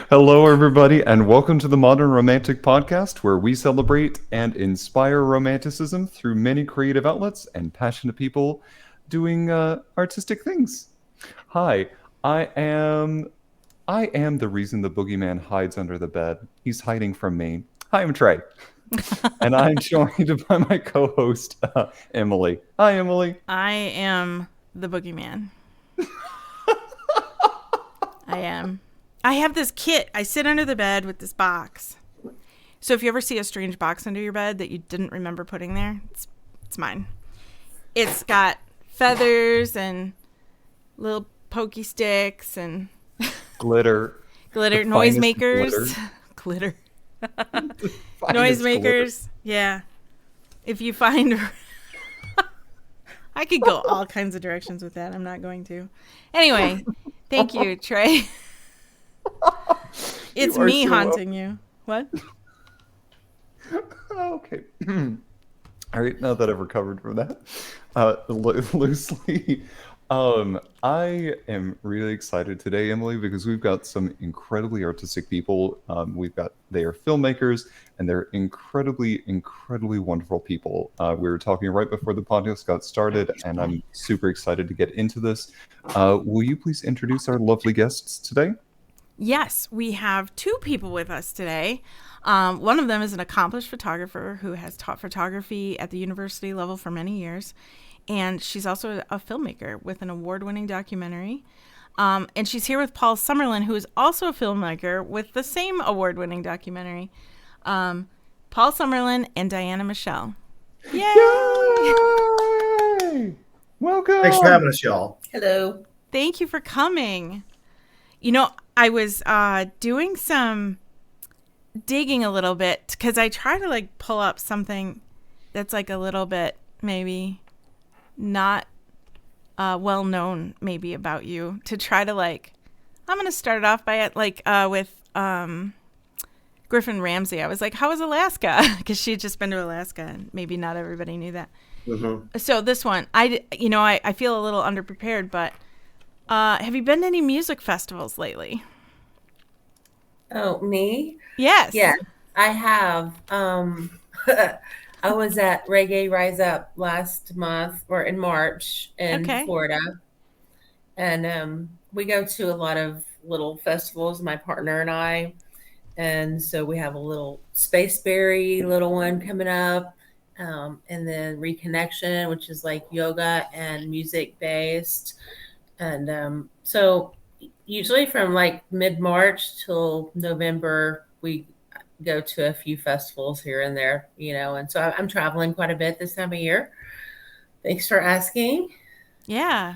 Hello, everybody, and welcome to the Modern Romantic Podcast, where we celebrate and inspire romanticism through many creative outlets and passionate people doing artistic things. Hi, I am I am the reason the boogeyman hides under the bed. He's hiding from me. Hi, I'm Trey, and I'm joined by my co-host Emily. Hi, Emily. I am the boogeyman. I am. I have this kit. I sit under the bed with this box. So if you ever see a strange box under your bed that you didn't remember putting there, it's mine. It's got feathers and little pokey sticks and Glitter. glitter, The finest noisemakers. Glitter. Finest Noisemakers. Yeah. If you find I could go all kinds of directions with that. I'm not going to. Anyway, thank you, Trey. It's me so haunting you. What? Okay. All right, now that I've recovered from that, loosely, I am really excited today, Emily, because we've got some incredibly artistic people. They are filmmakers, and they're incredibly wonderful people. We were talking right before the podcast got started, and I'm super excited to get into this. Will you please introduce our lovely guests today? Yes, we have two people with us today. One of them is an accomplished photographer who has taught photography at the university level for many years. And she's also a filmmaker with an award-winning documentary. And she's here with Paul Summerlin, who is also a filmmaker with the same award-winning documentary. Paul Summerlin and Diana Michelle. Yay! Yay! Welcome! Thanks for having us, y'all. Hello. Thank you for coming. You know, I was doing some digging a little bit because I try to like pull up something that's like a little bit maybe not well known maybe about you to try to like I'm gonna start it off by it like with Griffin Ramsey. I was like, how was Alaska? Because she had just been to Alaska and maybe not everybody knew that. Mm-hmm. So this one I feel a little underprepared, but have you been to any music festivals lately? Oh, me? Yes. Yeah, I have. I was at Reggae Rise Up last month or in March in Okay. Florida. And we go to a lot of little festivals, my partner and I. And so we have a little Spaceberry little one coming up. And then Reconnection, which is like yoga and music based. And so usually from like mid-March till November, we go to a few festivals here and there, and so I'm traveling quite a bit this time of year. Thanks for asking. Yeah.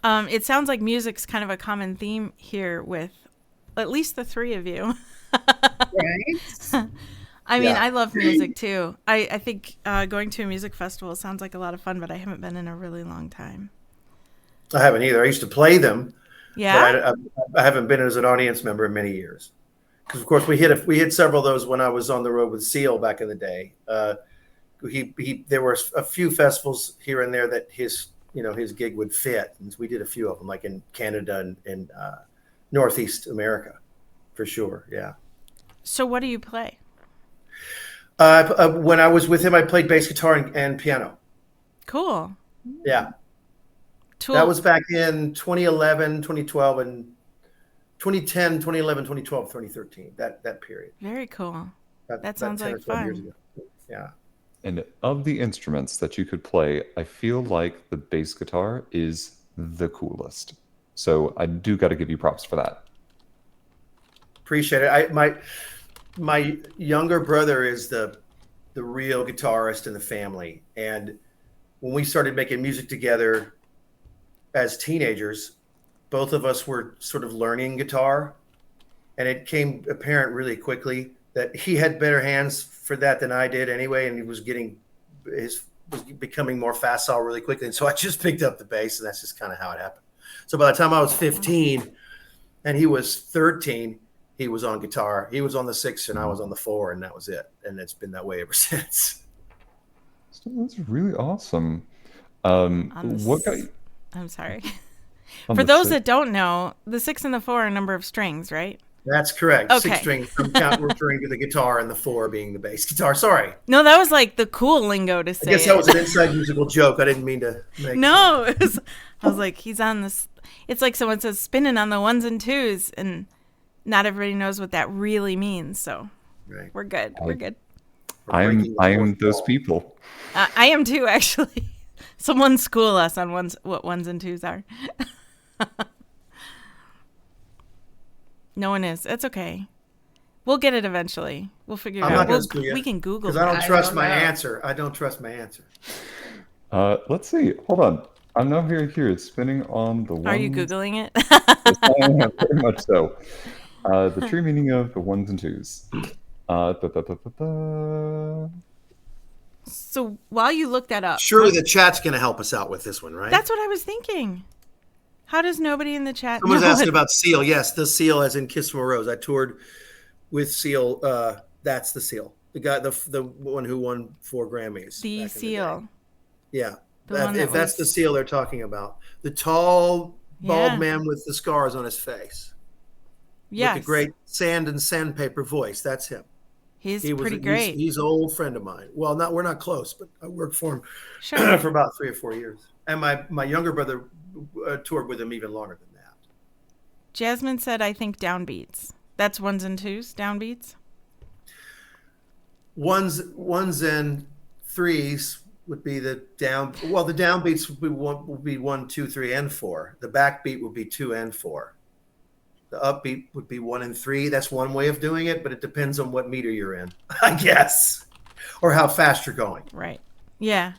It sounds like music's kind of a common theme here with at least the three of you. Right. I mean, Yeah. I love music too. I think going to a music festival sounds like a lot of fun, but I haven't been in a really long time. I haven't either. I used to play them, Yeah? but I haven't been as an audience member in many years. Because of course we hit several of those when I was on the road with Seal back in the day. There were a few festivals here and there that his gig would fit, and we did a few of them, like in Canada and Northeast America, for sure. Yeah. So what do you play? When I was with him, I played bass guitar and piano. Cool. Yeah. Tool. That was back in 2011, 2012, and 2010, 2011, 2012, 2013, that period. Very cool. That About sounds 10 or like 12 years fun. ago. Yeah. And of the instruments that you could play, I feel like the bass guitar is the coolest. So I do got to give you props for that. Appreciate it. My younger brother is the real guitarist in the family. And when we started making music together as teenagers, both of us were sort of learning guitar. And it came apparent really quickly that he had better hands for that than I did anyway. And he was becoming more facile really quickly. And so I just picked up the bass, and that's just kind of how it happened. So by the time I was 15 and he was 13, he was on guitar. He was on the 6 and I was on the 4, and that was it. And it's been that way ever since. So that's really awesome. On the What got I'm sorry. For those that don't know, the 6 and the 4 are a number of strings, right? That's correct. Okay. 6 strings. I'm referring to the guitar and the 4 being the bass guitar. Sorry. No, that was like the cool lingo to say. I guess that was an inside musical joke. I didn't mean to make. No, I was like, he's on this. It's like someone says spinning on the 1s and 2s, and not everybody knows what that really means. So Right. we're good. We're good. I am those people. I am too, actually. Someone school us on what 1s and 2s are. No one is. It's okay. We'll get it eventually. We'll figure it I'm out. not going to school you We can Google because I don't that. trust my answer. I don't trust my answer. Let's see. Hold on. I'm now here. It's spinning on the 1s. Are you Googling it? Yes, I am, very much so. The true meaning of the 1s and 2s. So while you look that up. Surely the chat's going to help us out with this one, right? That's what I was thinking. How does nobody in the chat Someone's know asking it? about Seal. Yes, the Seal as in Kiss from a Rose. I toured with Seal. That's the Seal. The guy, the one who won 4 Grammys. The back in Seal. Yeah. The one that If that's the was- Seal they're talking about. The tall, bald Yeah. man with the scars on his face. Yes. With the great sand and sandpaper voice. That's him. He's pretty He's great. an old friend of mine. Well, we're not close, but I worked for him Sure. for about 3 or 4 years. And my younger brother toured with him even longer than that. Jasmine said, I think downbeats. That's 1s and 2s, downbeats? 1s and 3s would be the down. Well, the downbeats would be 1, 2, 3, and 4. The backbeat would be 2 and 4. The upbeat would be 1 and 3. That's one way of doing it, but it depends on what meter you're in, I guess, or how fast you're going. Right. Yeah.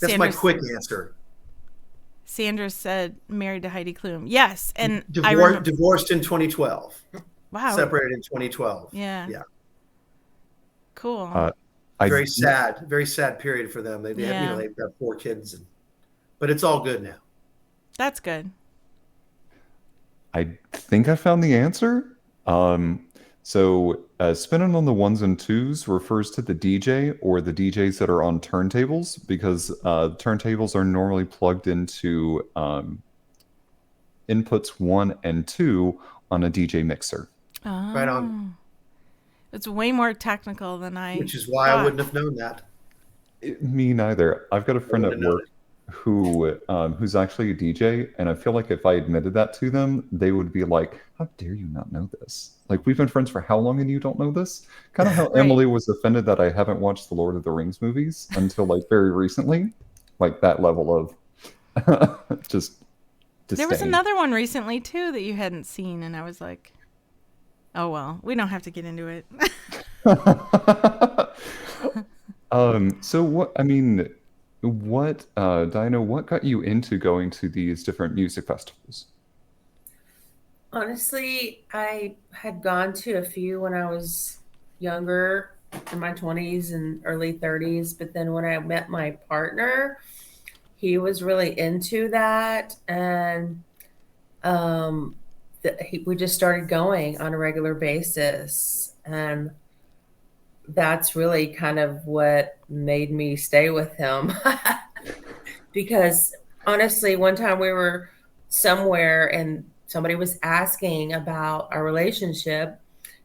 That's my quick answer. Sandra said, married to Heidi Klum. Yes. And Divorced in 2012. Wow. Separated in 2012. Yeah. Yeah. Cool. Very sad period for them. They've got 4 kids, but it's all good now. That's good. I think I found the answer. So spinning on the 1s and 2s refers to the DJ or the DJs that are on turntables, because turntables are normally plugged into inputs 1 and 2 on a DJ mixer. Oh. Right on. It's way more technical than I Which is why I wouldn't have known that. Me neither. I've got a friend at work who's actually a DJ, and I feel like if I admitted that to them, they would be like, how dare you not know this? Like, we've been friends for how long and you don't know this? Kind of how Right. Emily was offended that I haven't watched the Lord of the Rings movies until like very recently. Like that level of just disdain. There was another one recently too that you hadn't seen, and I was like, oh well, we don't have to get into it. So what Dinah, what got you into going to these different music festivals? Honestly, I had gone to a few when I was younger, in my 20s and early 30s. But then when I met my partner, he was really into that. And we just started going on a regular basis. And that's really kind of what made me stay with him. Because honestly, one time we were somewhere and somebody was asking about our relationship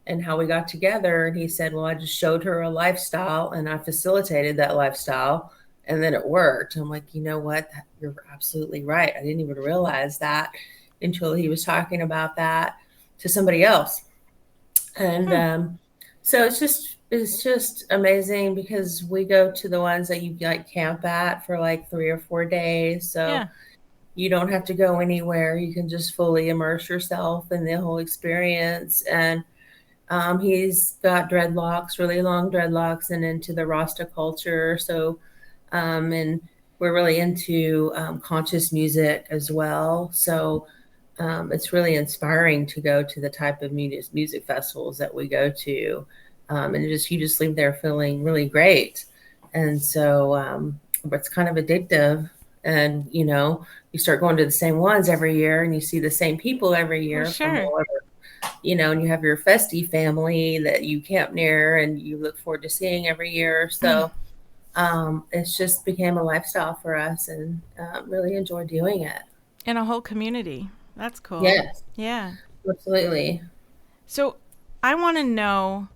and how we got together. And he said, well, I just showed her a lifestyle and I facilitated that lifestyle. And then it worked. I'm like, you know what? You're absolutely right. I didn't even realize that until he was talking about that to somebody else. And so it's just amazing because we go to the ones that you like camp at for like 3 or 4 days. So Yeah. you don't have to go anywhere. You can just fully immerse yourself in the whole experience. And he's got dreadlocks, really long dreadlocks, and into the Rasta culture. So, and we're really into conscious music as well. So it's really inspiring to go to the type of music festivals that we go to. And you just leave there feeling really great. And so it's kind of addictive. And, you know, you start going to the same ones every year and you see the same people every year. Well, sure. From all over, you know, and you have your festy family that you camp near and you look forward to seeing every year. So it's just became a lifestyle for us and really enjoy doing it. And a whole community. That's cool. Yes, Yeah. absolutely. So I want to know,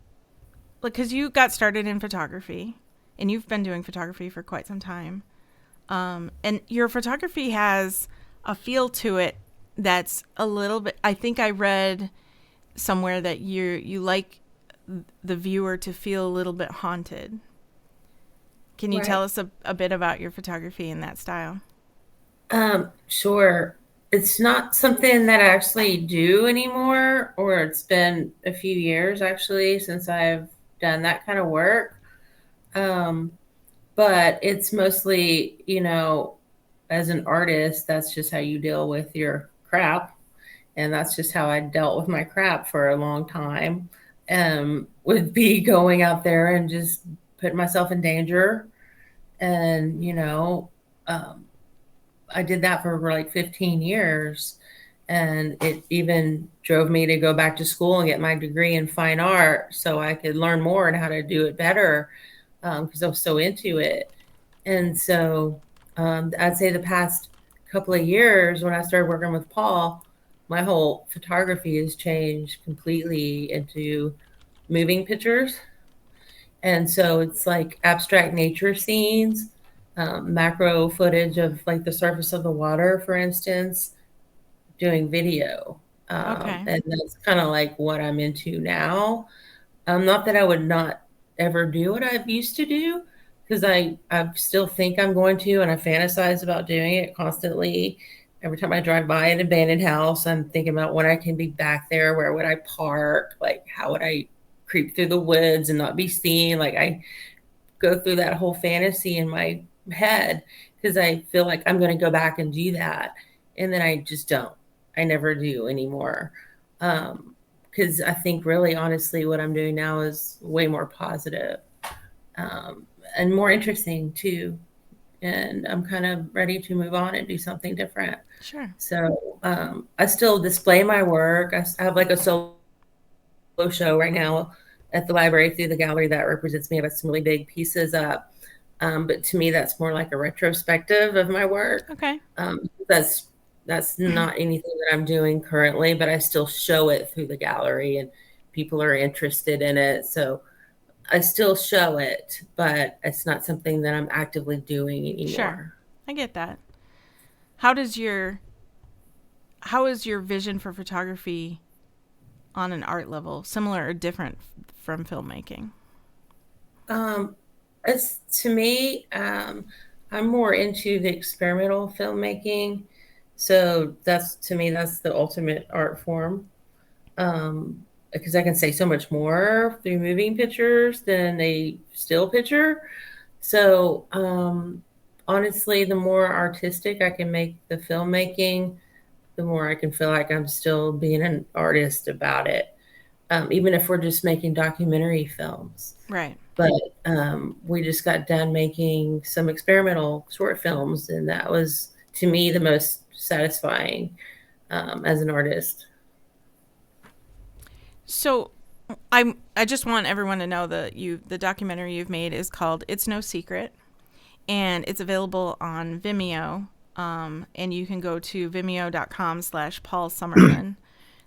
like, because you got started in photography and you've been doing photography for quite some time. And your photography has a feel to it that's a little bit, I think I read somewhere that you like the viewer to feel a little bit haunted. Can you Right. tell us a bit about your photography in that style? Sure. It's not something that I actually do anymore, or it's been a few years actually since I've done that kind of work. Um, but it's mostly, as an artist, that's just how you deal with your crap. And that's just how I dealt with my crap for a long time. Would be going out there and just putting myself in danger. And, I did that for like 15 years. And it even drove me to go back to school and get my degree in fine art so I could learn more and how to do it better because I was so into it. And so I'd say the past couple of years when I started working with Paul, my whole photography has changed completely into moving pictures. And so it's like abstract nature scenes, macro footage of like the surface of the water, for instance, doing video. Okay. And that's kind of like what I'm into now. Not that I would not ever do what I've used to do, because I still think I'm going to, and I fantasize about doing it constantly. Every time I drive by an abandoned house, I'm thinking about when I can be back there. Where would I park? Like, how would I creep through the woods and not be seen? Like, I go through that whole fantasy in my head because I feel like I'm going to go back and do that. And then I just don't. I never do anymore. Because I think really honestly what I'm doing now is way more positive, and more interesting too. And I'm kind of ready to move on and do something different. Sure. So I still display my work. I have like a solo show right now at the library through the gallery that represents me. I have some really big pieces up. But to me, that's more like a retrospective of my work. Okay. That's not anything that I'm doing currently, but I still show it through the gallery and people are interested in it. So I still show it, but it's not something that I'm actively doing anymore. Sure. I get that. How is your vision for photography on an art level similar or different from filmmaking? It's to me, I'm more into the experimental filmmaking. So that's to me, that's the ultimate art form. Because I can say so much more through moving pictures than a still picture. So honestly, the more artistic I can make the filmmaking, the more I can feel like I'm still being an artist about it. Even if we're just making documentary films. Right. But we just got done making some experimental short films, and that was, to me, the most satisfying as an artist. So I just want everyone to know that the documentary you've made is called It's No Secret, and it's available on Vimeo. And you can go to vimeo.com/Paul Summerlin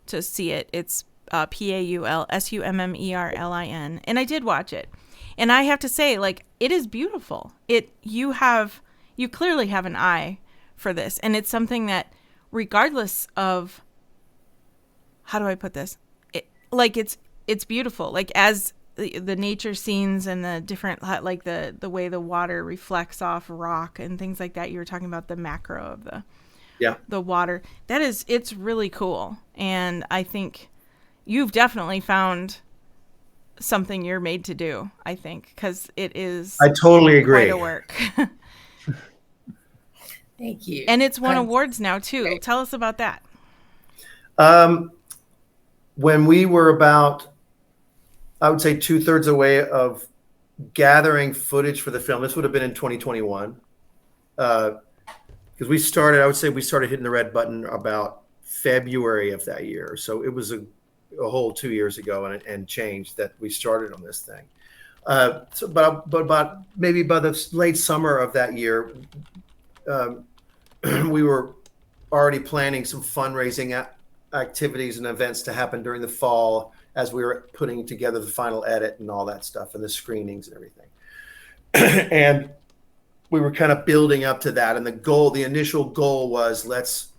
to see it. It's PaulSummerlin. And I did watch it. And I have to say, like, it is beautiful. You clearly have an eye for this. And it's something that, regardless of, how do I put this? It's beautiful. Like, as the nature scenes and the different, like the way the water reflects off rock and things like that. You were talking about the macro of the water. It's really cool. And I think you've definitely found something you're made to do, I think, because it is I totally agree. Quite a work. Thank you. And it's won awards now too. Okay. Tell us about that. When we were about, I would say 2/3 away of gathering footage for the film, this would have been in 2021. Because we started hitting the red button about February of that year. So it was a whole 2 years ago and changed that we started on this thing. But about maybe by the late summer of that year, we were already planning some fundraising activities and events to happen during the fall as we were putting together the final edit and all that stuff and the screenings and everything. And we were kind of building up to that. And the initial goal was let's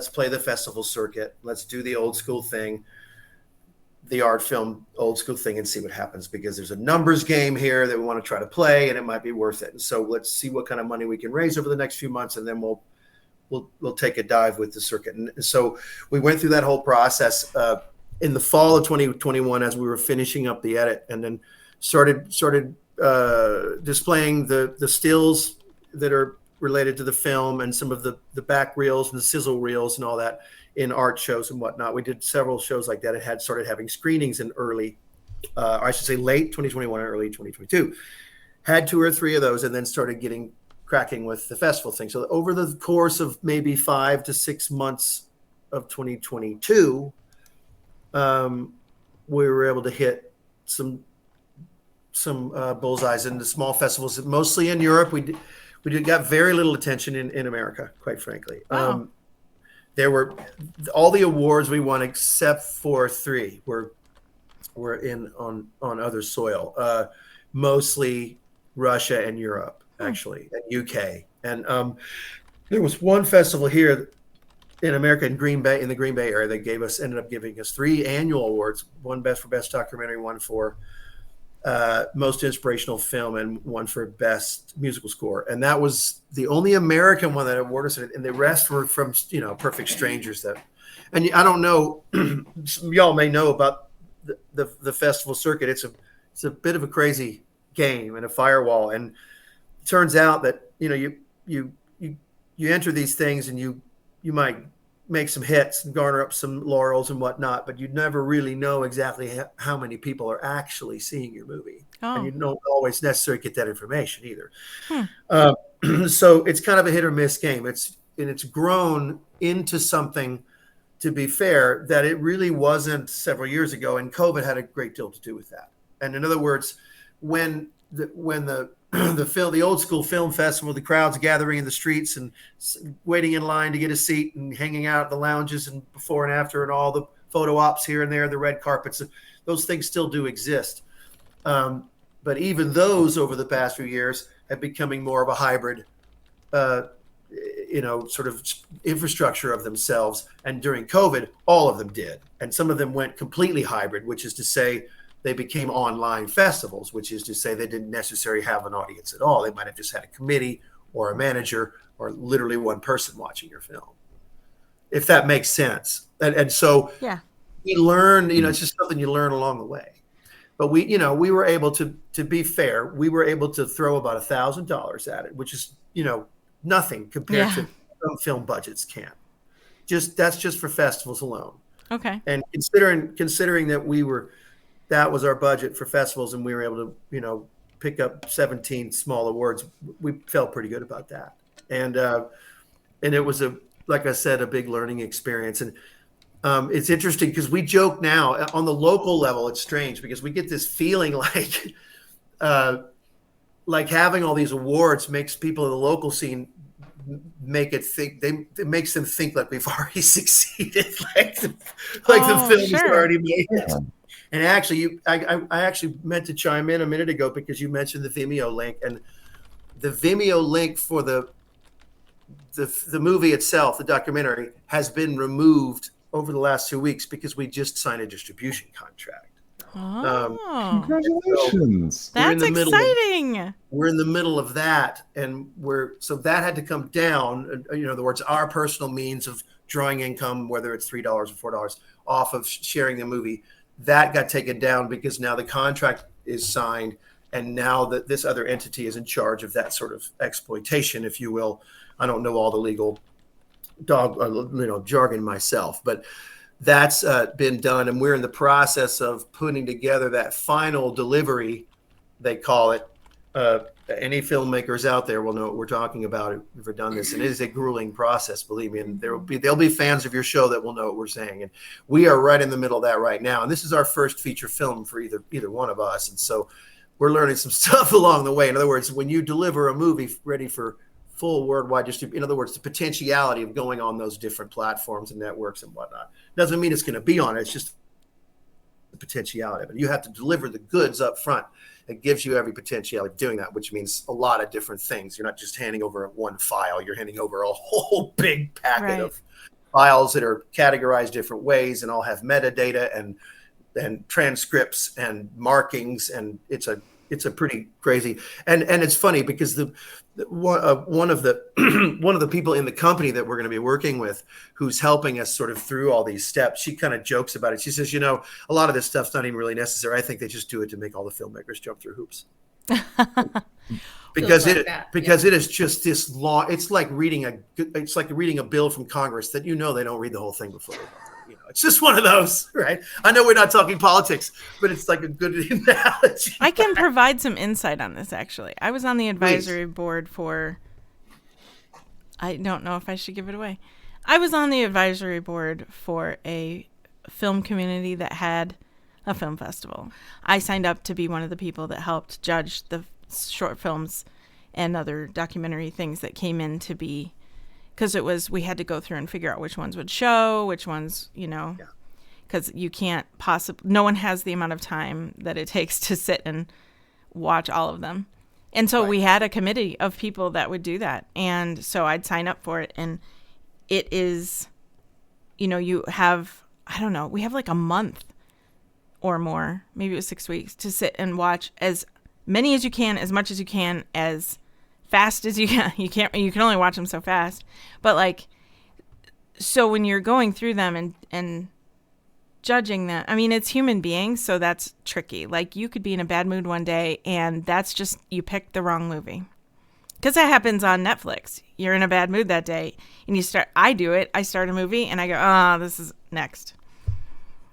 play the festival circuit. Let's do the old school thing, the art film old school thing, and see what happens, because there's a numbers game here that we want to try to play and it might be worth it. And so let's see what kind of money we can raise over the next few months, and then we'll take a dive with the circuit. And so we went through that whole process in the fall of 2021 as we were finishing up the edit, and then started displaying the stills that are related to the film and some of the back reels and the sizzle reels and all that in art shows and whatnot. We did several shows like that. It had started having screenings in late 2021 and early 2022. Had 2 or 3 of those, and then started cracking with the festival thing. So over the course of maybe 5 to 6 months of 2022, we were able to hit some bullseyes in the small festivals, mostly in Europe. We got very little attention in America, quite frankly. Wow. There were all the awards we won except for 3 were on other soil, mostly Russia and Europe, actually, and UK. And there was one festival here in America, in the Green Bay area, that ended up giving us 3 annual awards: one for best documentary, one for most inspirational film, and one for best musical score. And that was the only American one that awarded us, and the rest were from perfect strangers. And I don't know, y'all may know about the festival circuit. It's a bit of a crazy game and a firewall. And it turns out that you enter these things, and you might make some hits and garner up some laurels and whatnot, but you never really know exactly how many people are actually seeing your movie. Oh. And you don't always necessarily get that information either. So it's kind of a hit or miss game. It's grown into something, to be fair, that it really wasn't several years ago, and COVID had a great deal to do with that. And in other words, when the old school film festival, the crowds gathering in the streets and waiting in line to get a seat and hanging out at the lounges and before and after, and all the photo ops here and there, the red carpets, those things still do exist. But even those over the past few years have becoming more of a hybrid, sort of infrastructure of themselves. And during COVID, all of them did. And some of them went completely hybrid, which is to say, they became online festivals, which is to say they didn't necessarily have an audience at all. They might have just had a committee or a manager or literally one person watching your film, if that makes sense. And so we learn, it's just something you learn along the way. But we were able to be fair, we were able to throw about $1,000 at it, which is, nothing compared to some film budgets can. That's just for festivals alone. Okay. And considering that that was our budget for festivals, and we were able to, pick up 17 small awards, we felt pretty good about that. And it was, like I said, a big learning experience. And it's interesting because we joke now on the local level. It's strange because we get this feeling like having all these awards makes people in the local scene it makes them think like we've already succeeded, the film is already made. Yeah. And actually, I actually meant to chime in a minute ago because you mentioned the Vimeo link, and the Vimeo link for the movie itself, the documentary, has been removed over the last 2 weeks because we just signed a distribution contract. Congratulations! So that's exciting. We're in the middle of that, and so that had to come down. In other words, our personal means of drawing income, whether it's $3 or $4, off of sharing the movie, that got taken down because now the contract is signed, and now that this other entity is in charge of that sort of exploitation, if you will. I don't know all the legal jargon myself, but that's been done, and we're in the process of putting together that final delivery, they call it. Any filmmakers out there will know what we're talking about if we've done this, and it is a grueling process, believe me. And there'll be fans of your show that will know what we're saying, and we are right in the middle of that right now. And this is our first feature film for either one of us, and so we're learning some stuff along the way. In other words, when you deliver a movie ready for full worldwide distribution. In other words, the potentiality of going on those different platforms and networks and whatnot. Doesn't mean it's going to be on it. It's just the potentiality of it. You have to deliver the goods up front. It gives you every potentiality of doing that, which means a lot of different things. You're not just handing over one file. You're handing over a whole big packet of files that are categorized different ways and all have metadata and transcripts and markings. And it's a pretty crazy. And it's funny because one of the people in the company that we're going to be working with, who's helping us sort of through all these steps, she kind of jokes about it. She says, a lot of this stuff's not even really necessary. I think they just do it to make all the filmmakers jump through hoops. because it is just this long. It's like reading a bill from Congress that they don't read the whole thing before they vote. It's just one of those, right? I know we're not talking politics, but it's like a good analogy. I can provide some insight on this, actually. I was on the advisory board for, I don't know if I should give it away. I was on the advisory board for a film community that had a film festival. I signed up to be one of the people that helped judge the short films and other documentary things that came in to be, because we had to go through and figure out which ones would show, which ones, because you can't no one has the amount of time that it takes to sit and watch all of them. And so we had a committee of people that would do that. And so I'd sign up for it. And it is, you have, I don't know, we have like a month or more, maybe it was 6 weeks, to sit and watch as many as you can, as much as you can, as fast as you can. You can only watch them so fast. But so when you're going through them and judging them, I mean, it's human beings, so that's tricky. You could be in a bad mood one day and that's just, you picked the wrong movie. Because that happens on Netflix. You're in a bad mood that day and I start a movie and I go, this is next.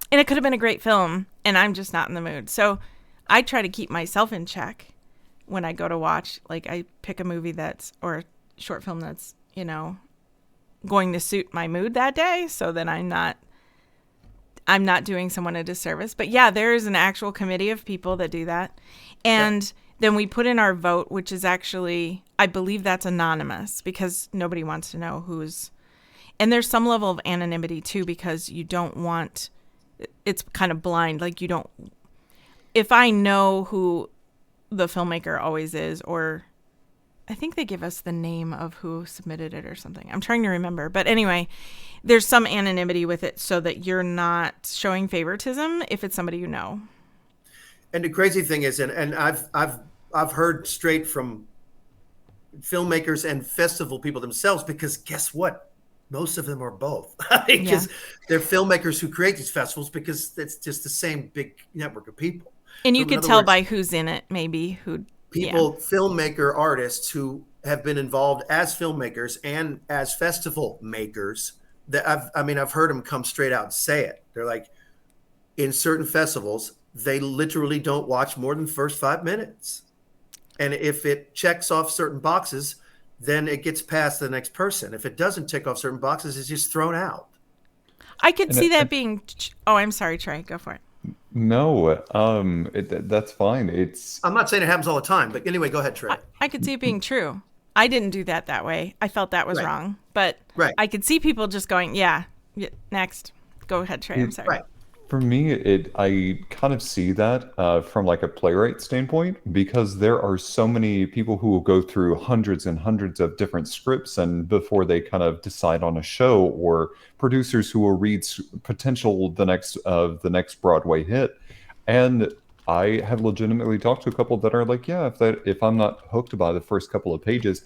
And it could have been a great film and I'm just not in the mood. So I try to keep myself in check when I go to watch. I pick a movie or a short film that's, going to suit my mood that day, so that I'm not doing someone a disservice. But yeah, there is an actual committee of people that do that. And then we put in our vote, which is actually, I believe that's anonymous because nobody wants to know who's, and there's some level of anonymity too, because you don't want, it's kind of blind. If I know who the filmmaker always is, or I think they give us the name of who submitted it or something. I'm trying to remember. But anyway, there's some anonymity with it so that you're not showing favoritism if it's somebody you know. And the crazy thing is, and I've heard straight from filmmakers and festival people themselves, because guess what? Most of them are both. Because they're filmmakers who create these festivals, because it's just the same big network of people. And you could tell by who's in it, maybe filmmaker artists who have been involved as filmmakers and as festival makers. That I've heard them come straight out and say it. They're like, in certain festivals, they literally don't watch more than the first 5 minutes. And if it checks off certain boxes, then it gets past the next person. If it doesn't tick off certain boxes, it's just thrown out. I could see that being. Oh, I'm sorry, Trey. Go for it. No, that's fine. I'm not saying it happens all the time, but anyway, go ahead, Trey. I could see it being true. I didn't do that way. I felt that was wrong, but I could see people just going, yeah, next. Go ahead, Trey. I'm sorry. Right. For me, I kind of see that from a playwright standpoint, because there are so many people who will go through hundreds and hundreds of different scripts and before they kind of decide on a show, or producers who will read potential the next Broadway hit. And I have legitimately talked to a couple that are like, yeah, if I'm not hooked by the first couple of pages,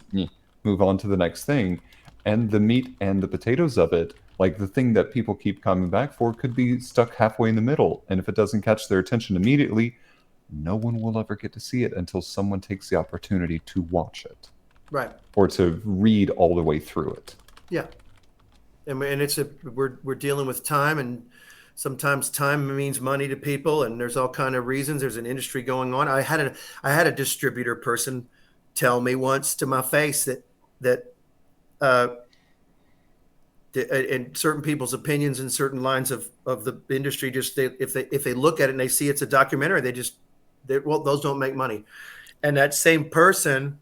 move on to the next thing. And the meat and the potatoes of it, the thing that people keep coming back for, could be stuck halfway in the middle. And if it doesn't catch their attention immediately, no one will ever get to see it until someone takes the opportunity to watch it. Right. Or to read all the way through it. Yeah. And we're dealing with time, and sometimes time means money to people, and there's all kind of reasons. There's an industry going on. I had a distributor person tell me once to my face that and certain people's opinions in certain lines of the industry, if they look at it and they see it's a documentary, those don't make money. And that same person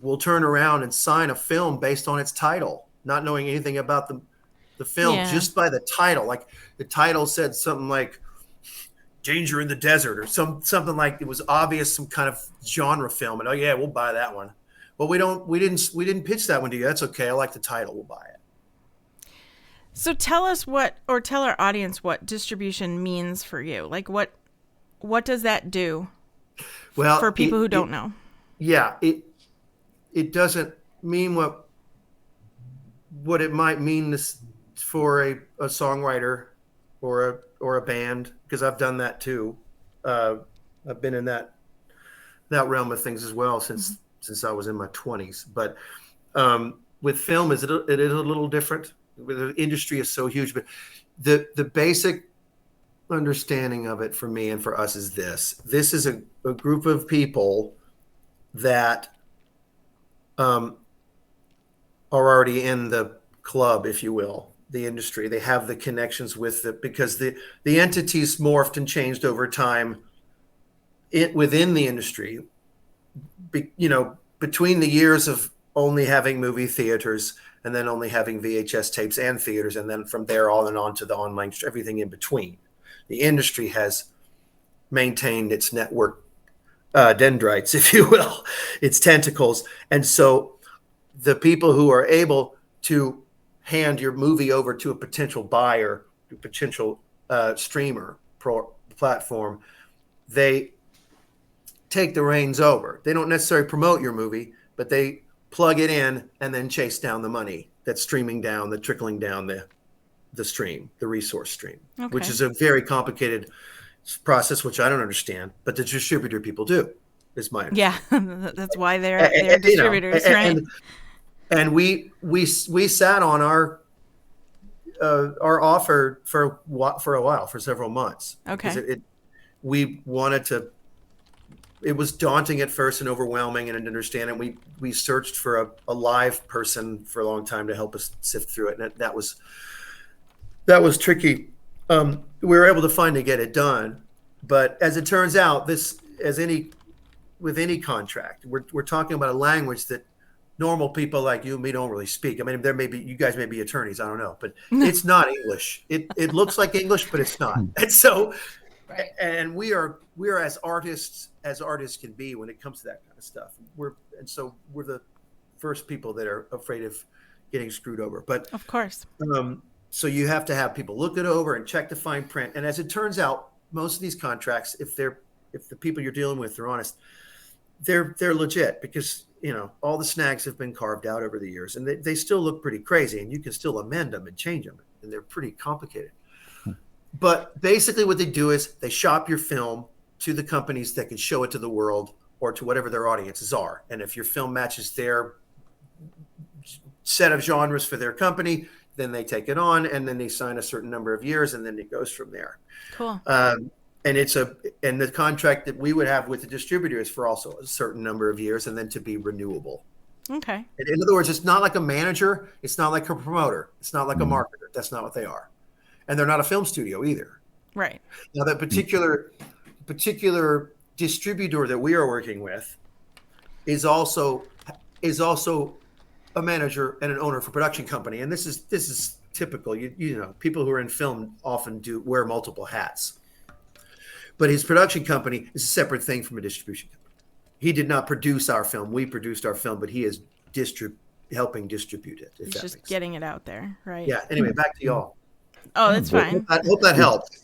will turn around and sign a film based on its title, not knowing anything about the film, Yeah. just by the title. Like the title said something like Danger in the Desert or something like it was obvious, some kind of genre film. And oh yeah, we'll buy that one. But we didn't pitch that one to you. That's okay. I like the title. We'll buy it. So tell us tell our audience what distribution means for you. Like what does that do? Well, for people who don't know. Yeah, it doesn't mean what it might mean for a songwriter or a band, because I've done that too. I've been in that realm of things as well since I was in my 20s. But with film, it is a little different. The industry is so huge, but the basic understanding of it for me and for us is this is a group of people that are already in the club, if you will, the industry. They have the connections with it because the entities morphed and changed over time within the industry, between the years of only having movie theaters and then only having VHS tapes and theaters, and then from there on to the online, everything in between. The industry has maintained its network dendrites, if you will, its tentacles. And so the people who are able to hand your movie over to a potential buyer, a potential streamer platform, they take the reins over. They don't necessarily promote your movie, but they plug it in and then chase down the money that's streaming down, the trickling down the stream, the resource stream, which is a very complicated process, which I don't understand, but the distributor people do, is my understanding. Yeah, that's why they're distributors, right? And we sat on our offer for a while, for several months. Okay. We wanted to. It was daunting at first and overwhelming, and understanding. We searched for a live person for a long time to help us sift through it, and that was tricky. We were able to finally get it done, but as it turns out, with any contract, we're talking about a language that normal people like you and me don't really speak. I mean, you guys may be attorneys, I don't know, but it's not English. It looks like English, but it's not. And so, and we are as artists can be when it comes to that kind of stuff. We're the first people that are afraid of getting screwed over. But of course. So you have to have people look it over and check the fine print. And as it turns out, most of these contracts, if the people you're dealing with are honest, they're legit, because all the snags have been carved out over the years, and they still look pretty crazy, and you can still amend them and change them, and they're pretty complicated. But basically what they do is they shop your film to the companies that can show it to the world or to whatever their audiences are. And if your film matches their set of genres for their company, then they take it on, and then they sign a certain number of years, and then it goes from there. Cool. And the contract that we would have with the distributor is for also a certain number of years, and then to be renewable. Okay. In other words, it's not like a manager. It's not like a promoter. It's not like a marketer. That's not what they are. And they're not a film studio either. Right. Now, that particular distributor that we are working with is also a manager and an owner for a production company. And this is typical. People who are in film often wear multiple hats. But his production company is a separate thing from a distribution company. He did not produce our film. We produced our film, but he is helping distribute it. He's just getting it out there, right? Yeah. Anyway, back to y'all. Oh, that's fine. I hope that helped.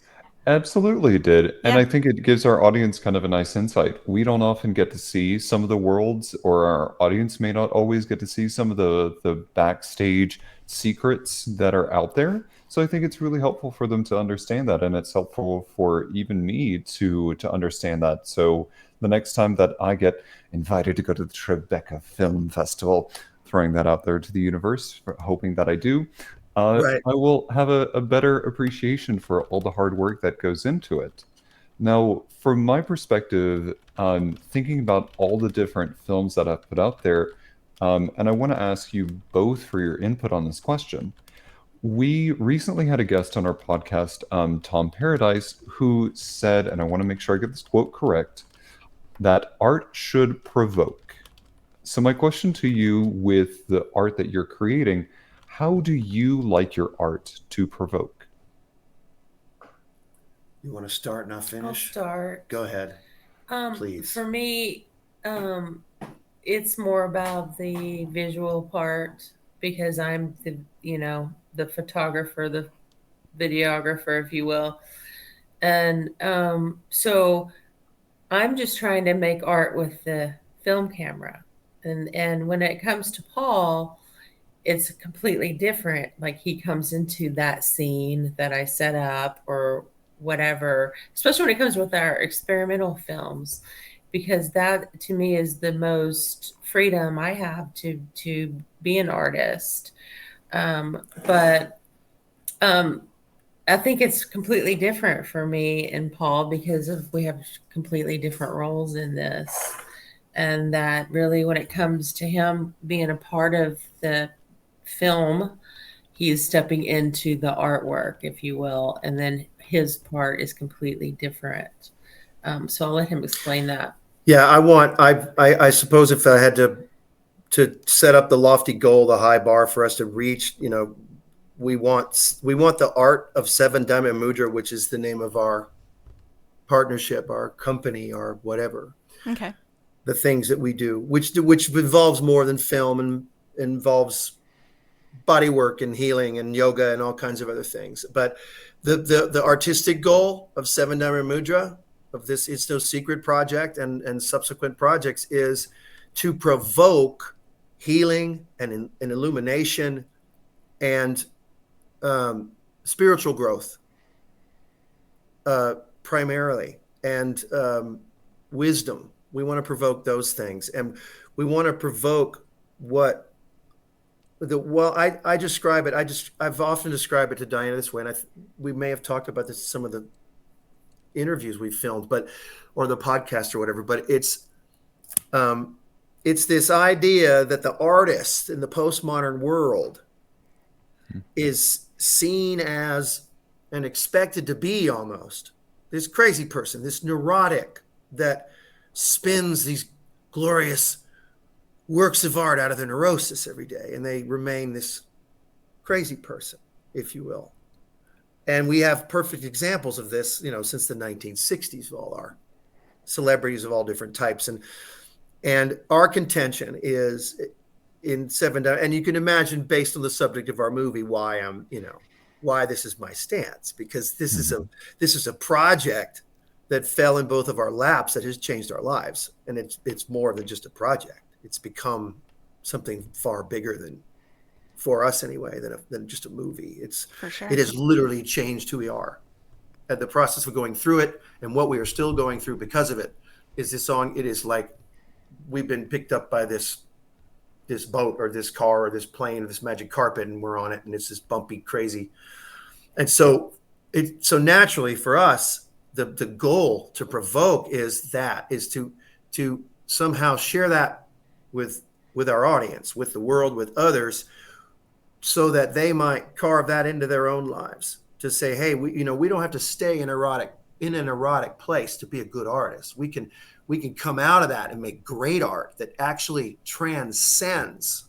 Absolutely it did. And Yeah. I think it gives our audience kind of a nice insight. We don't often get to see some of the worlds, or our audience may not always get to see some of the backstage secrets that are out there. So I think it's really helpful for them to understand that, and it's helpful for even me to understand that. So the next time that I get invited to go to the Tribeca Film Festival, throwing that out there to the universe, hoping that I do, Right. I will have a better appreciation for all the hard work that goes into it. Now, from my perspective, thinking about all the different films that I've put out there, and I want to ask you both for your input on this question. We recently had a guest on our podcast, Tom Paradise, who said, and I want to make sure I get this quote correct, that art should provoke. So my question to you with the art that you're creating, how do you like your art to provoke? You want to start and I'll I'll finish? start. Go ahead, please. For me, it's more about the visual part because I'm the photographer, the videographer, if you will. And so I'm just trying to make art with the film camera. And when it comes to Paul, it's completely different. Like he comes into that scene that I set up or whatever, especially when it comes with our experimental films, because that to me is the most freedom I have to be an artist. But I think it's completely different for me and Paul because we have completely different roles in this. And that really, when it comes to him being a part of the film, he is stepping into the artwork, if you will. And then his part is completely different. So I'll let him explain that. Yeah, I suppose if I had to set up the lofty goal, the high bar for us to reach, we want the art of Seven Diamond Mudra, which is the name of our partnership, our company, our whatever. Okay. The things that we do, which involves more than film and involves body work and healing and yoga and all kinds of other things. But the artistic goal of Seven Diamond Mudra, of this It's No Secret project and subsequent projects, is to provoke healing and illumination and spiritual growth primarily, and wisdom. We want to provoke those things, and we want to provoke I describe it. I've often described it to Diana this way, and we may have talked about this in some of the interviews we've filmed, or the podcast or whatever. But it's this idea that the artist in the postmodern world is seen as and expected to be almost this crazy person, this neurotic that spins these glorious works of art out of their neurosis every day, and they remain this crazy person, if you will. And we have perfect examples of this, since the 1960s, of all our celebrities of all different types. And our contention is in Seven Diamond, and you can imagine, based on the subject of our movie, why this is my stance, because this is a project that fell in both of our laps that has changed our lives, and it's more than just a project. It's become something far bigger than, for us anyway, than just a movie. For sure. It has literally changed who we are. And the process of going through it, and what we are still going through because of it, is this song. It is like we've been picked up by this boat or this car or this plane or this magic carpet, and we're on it, and it's this bumpy, crazy. And so naturally for us, the goal to provoke is to somehow share that with our audience, with the world, with others, so that they might carve that into their own lives, to say, hey, we don't have to stay in an erotic place to be a good artist. We can come out of that and make great art that actually transcends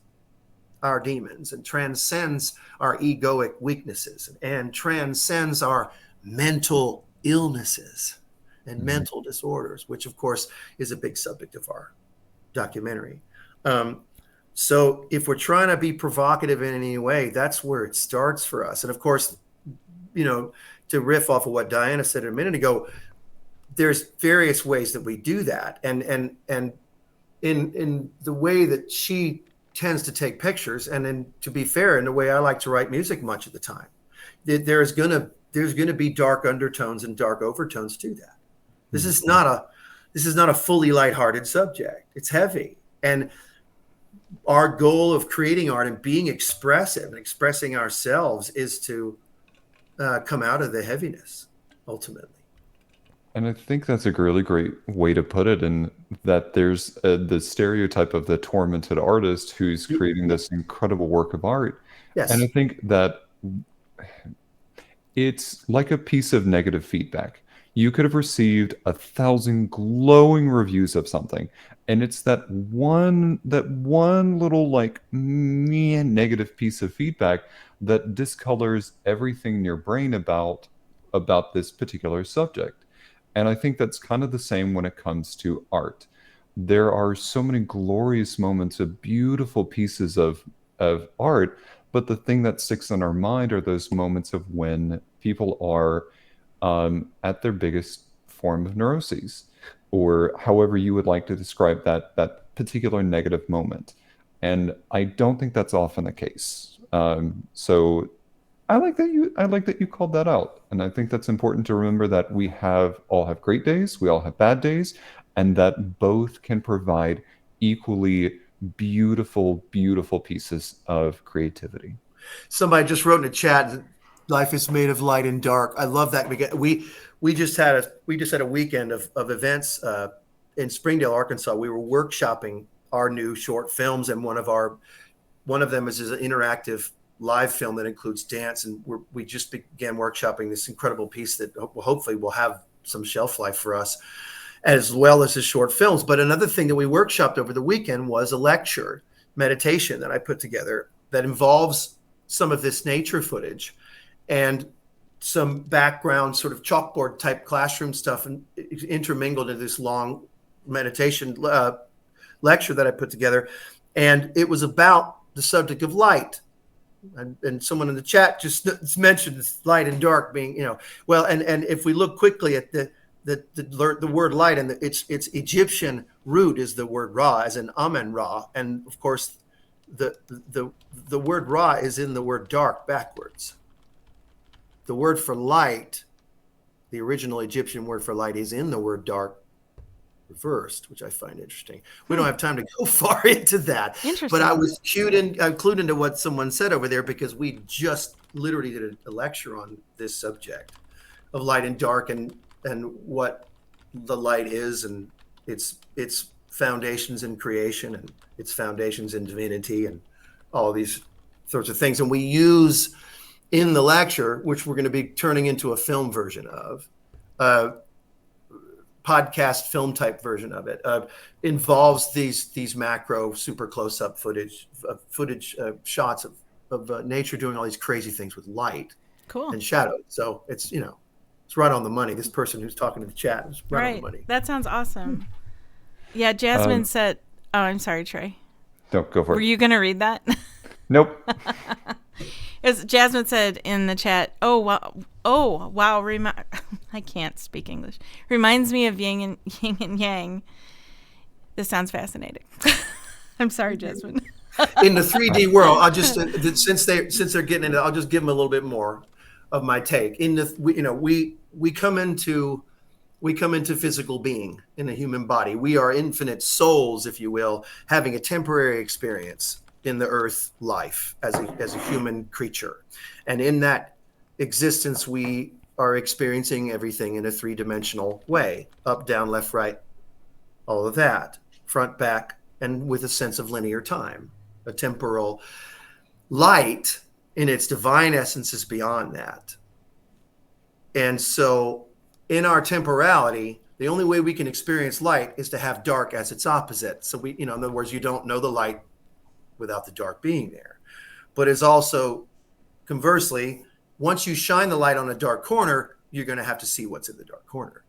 our demons and transcends our egoic weaknesses and transcends our mental illnesses and mental disorders, which of course is a big subject of our documentary. So if we're trying to be provocative in any way, that's where it starts for us. And of course, to riff off of what Diana said a minute ago, there's various ways that we do that. And in the way that she tends to take pictures, and then, to be fair, in the way I like to write music much of the time, there's gonna be dark undertones and dark overtones to that. This is not a fully lighthearted subject. It's heavy. And our goal of creating art and being expressive and expressing ourselves is to come out of the heaviness, ultimately. And I think that's a really great way to put it, in that there's the stereotype of the tormented artist who's creating this incredible work of art. Yes. And I think that it's like a piece of negative feedback. You could have received 1,000 glowing reviews of something, and it's that one little like negative piece of feedback that discolors everything in your brain about this particular subject. And I think that's kind of the same when it comes to art. There are so many glorious moments of beautiful pieces of art, but the thing that sticks in our mind are those moments of when people are at their biggest form of neuroses, or however you would like to describe that particular negative moment. And I don't think that's often the case. So I like that you called that out, and I think that's important to remember that we all have great days, we all have bad days, and that both can provide equally beautiful, beautiful pieces of creativity. Somebody just wrote in the chat, "Life is made of light and dark." I love that. We just had a weekend of events in Springdale, Arkansas. We were workshopping our new short films, and one of them is an interactive live film that includes dance, and we just began workshopping this incredible piece that hopefully will have some shelf life for us, as well as his short films. But another thing that we workshopped over the weekend was a lecture meditation that I put together that involves some of this nature footage and some background sort of chalkboard type classroom stuff, and intermingled in this long meditation lecture that I put together. And it was about the subject of light. And someone in the chat just mentioned light and dark being, well, and if we look quickly at the word light, and its Egyptian root is the word Ra, as in Amen Ra, and of course the word Ra is in the word dark backwards. The word for light, the original Egyptian word for light, is in the word dark reversed, which I find interesting. We don't have time to go far into that, but I was clued into what someone said over there, because we just literally did a lecture on this subject of light and dark, and what the light is, and its foundations in creation, and its foundations in divinity, and all these sorts of things. And we use in the lecture, which we're going to be turning into a film version of, podcast film type version of it, involves these macro super close-up footage shots of nature doing all these crazy things with light and shadow. So it's right on the money. This person who's talking to the chat is right on the money. That sounds awesome. Yeah, Jasmine said, oh, I'm sorry, Trey. No, go for it. Were you going to read that? Nope. Jasmine said in the chat, oh, wow, I can't speak English. Reminds me of yin and yang. This sounds fascinating. I'm sorry, Jasmine. In the 3D world, I'll just since they're getting into it, I'll just give them a little bit more of my take. We come into physical being in a human body. We are infinite souls, if you will, having a temporary experience in the earth life as a human creature. And in that existence, we are experiencing everything in a three-dimensional way: up, down, left, right, all of that, front, back, and with a sense of linear time, a temporal. Light in its divine essence is beyond that. And so in our temporality, the only way we can experience light is to have dark as its opposite. So in other words, you don't know the light without the dark being there. But it's also, conversely, once you shine the light on a dark corner, you're going to have to see what's in the dark corner.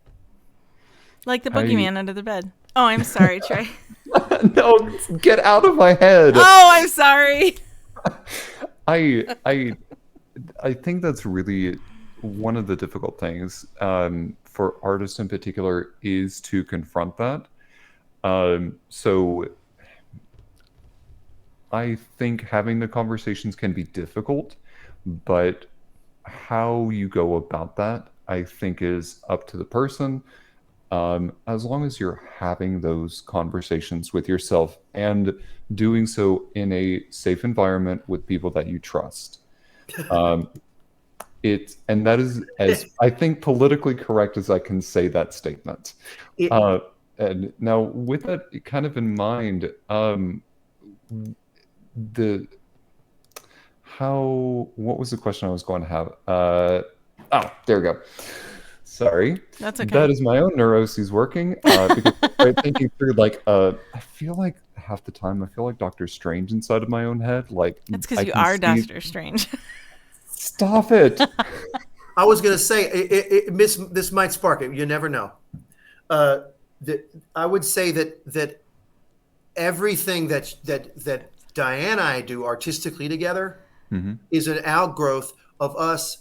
Like the boogeyman under the bed. Oh, I'm sorry, Trey. No, get out of my head. Oh, I'm sorry. I think that's really one of the difficult things for artists in particular, is to confront that. So I think having the conversations can be difficult, but how you go about that, I think, is up to the person. As long as you're having those conversations with yourself and doing so in a safe environment with people that you trust. And that is as, I think, politically correct as I can say that statement. And now with that kind of in mind, what was the question I was going to have? There we go. Sorry. That's okay. That is my own neuroses working. Because I'm thinking through, like, I feel like half the time, I feel like Doctor Strange inside of my own head. Like, That's because I you can are see- Doctor Strange. Stop it. I was going to say, this might spark it. You never know. I would say that everything that Diane and I do artistically together is an outgrowth of us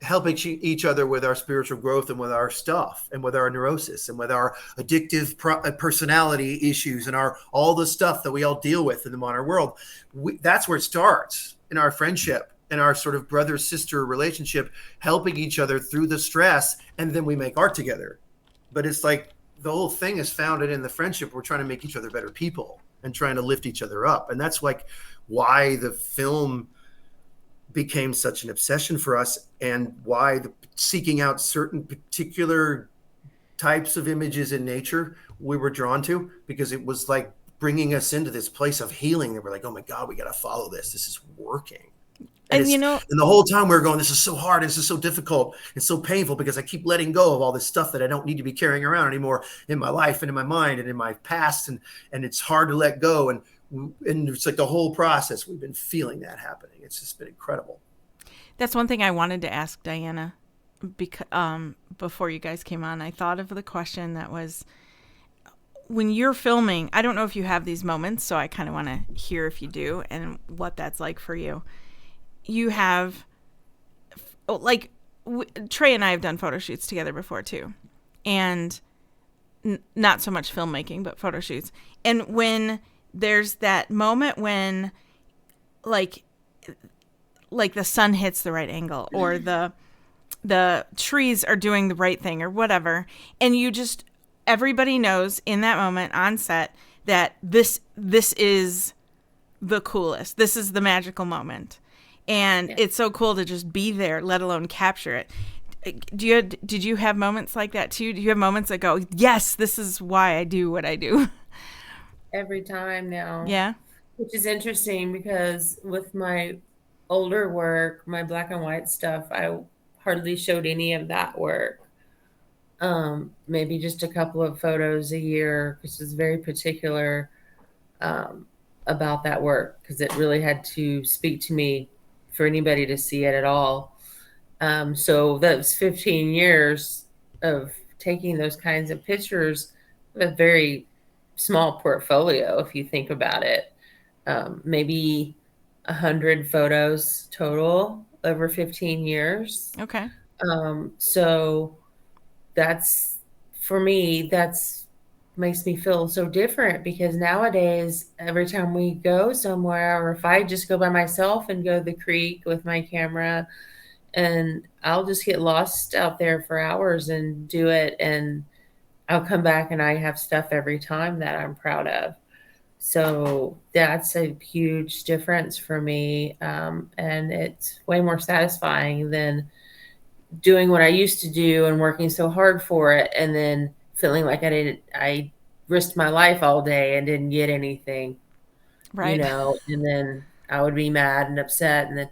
helping each other with our spiritual growth and with our stuff and with our neurosis and with our addictive personality issues and all the stuff that we all deal with in the modern world. That's where it starts, in our friendship and our sort of brother-sister relationship, helping each other through the stress, and then we make art together. But it's like the whole thing is founded in the friendship. We're trying to make each other better people and trying to lift each other up. And that's like why the film became such an obsession for us, and why seeking out certain particular types of images in nature we were drawn to, because it was like bringing us into this place of healing that we're like, oh my God, we got to follow this. This is working. And the whole time we were going, this is so hard. This is so difficult. It's so painful because I keep letting go of all this stuff that I don't need to be carrying around anymore in my life and in my mind and in my past. And it's hard to let go. And it's like the whole process, we've been feeling that happening. It's just been incredible. That's one thing I wanted to ask Diana, because before you guys came on. I thought of the question that was, when you're filming, I don't know if you have these moments, so I kind of want to hear if you do and what that's like for you. You have, like, Trey and I have done photo shoots together before too, and not so much filmmaking, but photo shoots. And when there's that moment when, like the sun hits the right angle, or the trees are doing the right thing, or whatever, and everybody knows in that moment on set that this is the coolest. This is the magical moment. And it's so cool to just be there, let alone capture it. Did you have moments like that too? Do you have moments that go, yes, this is why I do what I do? Every time now. Yeah. Which is interesting, because with my older work, my black and white stuff, I hardly showed any of that work. Maybe just a couple of photos a year, because it's very particular about that work, because it really had to speak to me for anybody to see it at all. So those 15 years of taking those kinds of pictures, a very small portfolio, if you think about it. Maybe 100 photos total over 15 years. Okay. So that's, for me, makes me feel so different, because nowadays, every time we go somewhere, or if I just go by myself and go to the creek with my camera, and I'll just get lost out there for hours and do it, and I'll come back and I have stuff every time that I'm proud of. So that's a huge difference for me. And it's way more satisfying than doing what I used to do and working so hard for it, and then feeling like I risked my life all day and didn't get anything, Right. And then I would be mad and upset, and then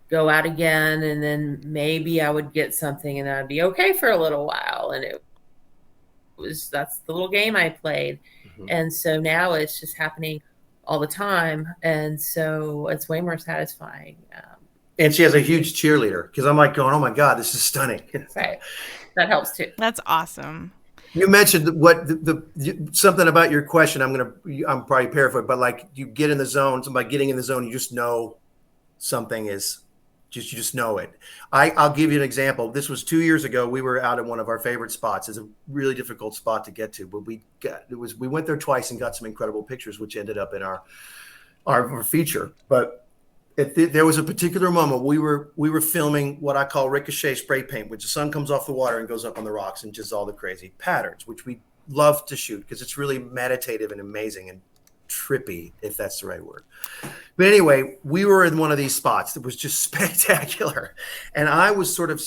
go out again, and then maybe I would get something, and I'd be okay for a little while. And that's the little game I played. Mm-hmm. And so now it's just happening all the time. And so it's way more satisfying. And she has a huge cheerleader, because I'm like going, oh my God, this is stunning. Right. That helps too. That's awesome. You mentioned something about your question. I'm probably paraphrasing, but like, you get in the zone. So by getting in the zone, you just know something is you just know it. I'll give you an example. This was 2 years ago. We were out at one of our favorite spots. It's a really difficult spot to get to, but we went there twice and got some incredible pictures, which ended up in our feature. But there was a particular moment we were filming what I call ricochet spray paint, which the sun comes off the water and goes up on the rocks and just all the crazy patterns, which we love to shoot because it's really meditative and amazing and trippy, if that's the right word. But anyway, we were in one of these spots that was just spectacular, and I was sort of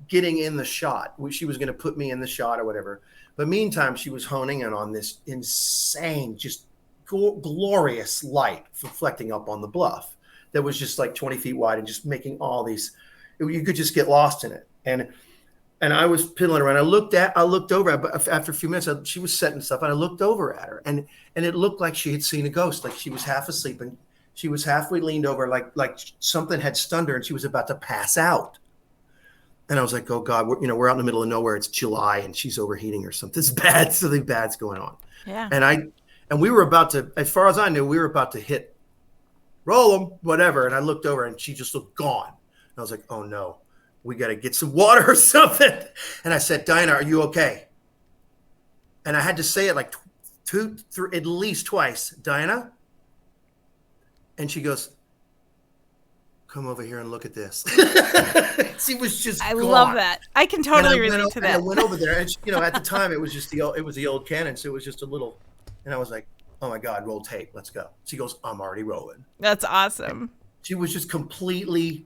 getting in the shot. She was going to put me in the shot or whatever, but meantime she was honing in on this insane, just glorious light reflecting up on the bluff that was just like 20 feet wide and just making all these, you could just get lost in it. And And I was piddling around. I looked over, but after a few minutes, she was setting stuff, and I looked over at her, and it looked like she had seen a ghost, like she was half asleep, and she was halfway leaned over, like something had stunned her, and she was about to pass out. And I was like, oh God, we're out in the middle of nowhere. It's July, and she's overheating or something's bad's going on. Yeah. And we were about to, as far as I knew, we were about to hit roll them, whatever. And I looked over, and she just looked gone. And I was like, oh no. We got to get some water or something. And I said, Diana, are you okay? And I had to say it like at least twice, Diana. And she goes, come over here and look at this. She was just I gone. love that. I can totally relate to that. I went over there, and at the time it was just the old Canon, so it was just a little, and I was like, oh my God, roll tape, let's go. She goes, I'm already rolling. That's awesome. She was just completely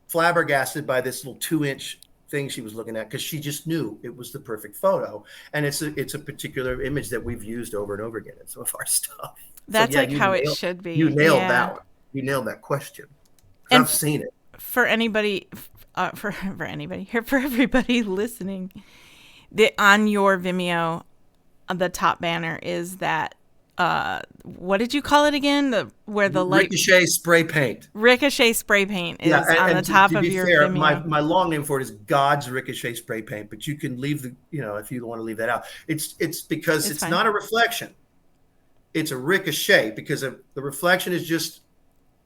flabbergasted by this little 2-inch thing she was looking at, because she just knew it was the perfect photo, and it's a particular image that we've used over and over again in some of our stuff. That's how it should be. You nailed that one. You nailed that question. And I've seen it. For anybody, for everybody listening, on your Vimeo, the top banner is that. What did you call it again? Where the light ricochet spray paint. Ricochet spray paint is on the top of your Vimeo. My long name for it is God's Ricochet Spray Paint, but you can leave if you want to leave that out. It's because it's not a reflection. It's a ricochet, because the reflection is just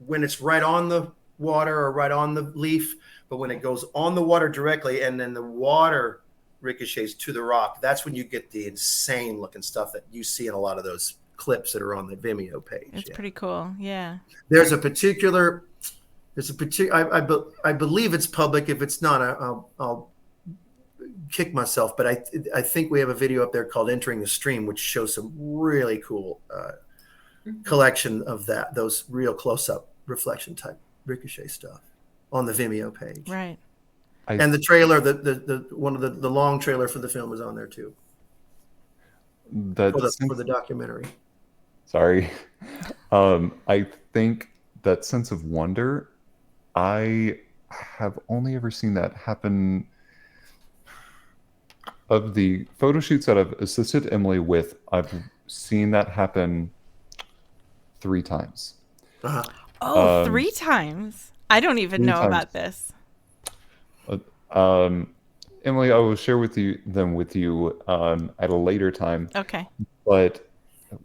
when it's right on the water or right on the leaf, but when it goes on the water directly and then the water ricochets to the rock, that's when you get the insane looking stuff that you see in a lot of those clips that are on the Vimeo page. It's pretty cool. Yeah. There's a particular, I believe it's public. If it's not, I'll kick myself, but I think we have a video up there called Entering the Stream, which shows some really cool collection of those real close-up reflection type ricochet stuff on the Vimeo page. Right. And the trailer, the one of the long trailer for the film is on there too. For the documentary. Sorry. I think that sense of wonder, I have only ever seen that happen. Of the photo shoots that I've assisted Emily with, I've seen that happen 3 times. Uh-huh. Oh, 3 times? I don't even know about this. Emily, I will share them with you at a later time. Okay. But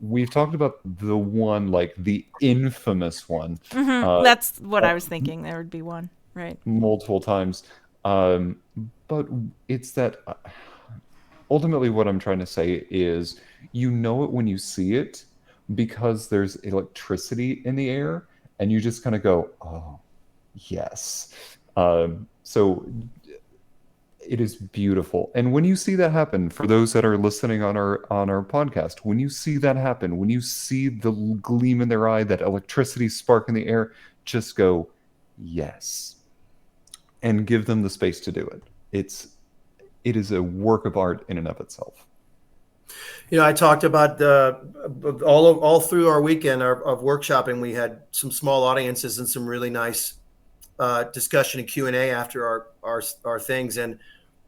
we've talked about the one, like the infamous one. Mm-hmm. That's what I was thinking. There would be one, right? Multiple times. But it's that ultimately what I'm trying to say is you know it when you see it, because there's electricity in the air, and you just kind of go, oh, yes. So it is beautiful. And when you see that happen, for those that are listening on our podcast, when you see that happen, when you see the gleam in their eye, that electricity spark in the air, just go, yes. And give them the space to do it. It is a work of art in and of itself. I talked about all through our weekend of workshopping, we had some small audiences and some really nice discussion and Q&A after our things. And